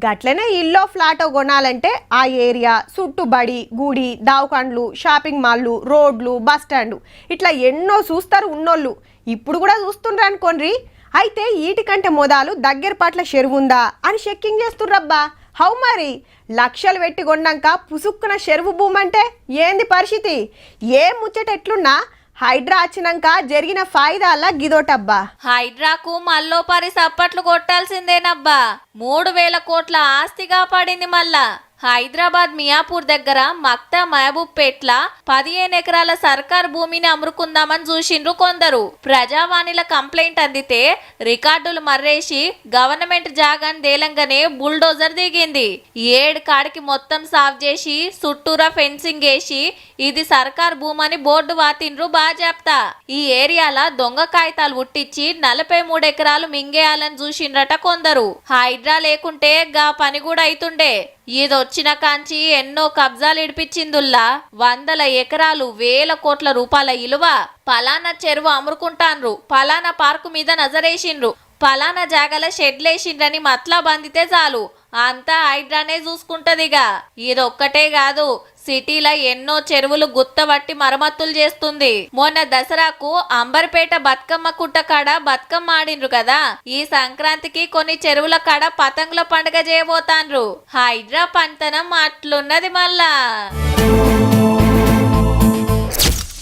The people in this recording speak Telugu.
గట్లనే ఇల్లో ఫ్లాటో కొనాలంటే ఆ ఏరియా చుట్టూ బడి గుడి దావకాండ్లు షాపింగ్ మాల్లు రోడ్లు బస్ స్టాండ్ ఇట్లా ఎన్నో చూస్తారు ఉన్నోళ్ళు. ఇప్పుడు కూడా చూస్తుండ్రు అనుకోండి. అయితే వీటికంటే మొదలు దగ్గర పట్ల చెరువుందా అని చెక్కింగ్ చేస్తుర్రబ్బా. హౌ మరి లక్షలు పెట్టి కొన్నాక పుసుక్కున చెరువు భూమి అంటే ఏంది పరిస్థితి? ఏ ముచ్చట ఎట్లున్నా హైడ్రా వచ్చినాక జరిగిన ఫాయిదాల గిదోటబ్బా. హైడ్రాకు మల్లోపారి సప్పట్లు కొట్టాల్సిందేనబ్బా. 3,000 కోట్ల ఆస్తిగా పడింది మళ్ళా. హైదరాబాద్ మియాపూర్ దగ్గర మక్తా మహబూబ్ పేట్ల 15 ఎకరాల సర్కార్ భూమిని అమ్ముకుందామని చూసిండ్రు కొందరు. ప్రజావాణిల కంప్లైంట్ అందితే రికార్డులు మర్రేసి గవర్నమెంట్ జాగాని దేలంగానే బుల్డోజర్ దిగింది. 7 కాడికి మొత్తం సాఫ్ చేసి చుట్టూరా ఫెన్సింగ్ వేసి ఇది సర్కార్ భూమని బోర్డు వాతిండ్రు బాజాప్తా. ఈ ఏరియాల దొంగ కాగితాలు ఉట్టించి 43 ఎకరాలు మింగేయాలని చూసిండ్రట కొందరు. హైడ్రా లేకుంటే గా పని కూడా అయితుండే. ఇదొచ్చిన కాంచి ఎన్నో కబ్జాలు ఇడిపించిందుల్లా. 100 ఎకరాలు 1,000 కోట్ల రూపాయల ఇలువ. పలానా చెరువు అమ్ముకుంటాన్రు, పలానా పార్కు మీద నజరేసిండ్రు, పలానా జాగల షెడ్లేసిండ్రని మతలా బందితే చాలు అంతా హైడ్రానే చూసుకుంటదిగా. ఇదొక్కటే కాదు, సిటీలో ఎన్నో చెరువులు గుత్తబట్టి మరమ్మతులు చేస్తుంది. మొన్న దసరాకు అంబర్పేట బతుకమ్మ కుట్ట కాడ బతుకమ్మ ఆడిండ్రు కదా. ఈ సంక్రాంతికి కొన్ని చెరువుల కాడ పతంగుల పండుగ చేయబోతాండ్రు. హైడ్రా పంతనం అట్లున్నది మళ్ళా.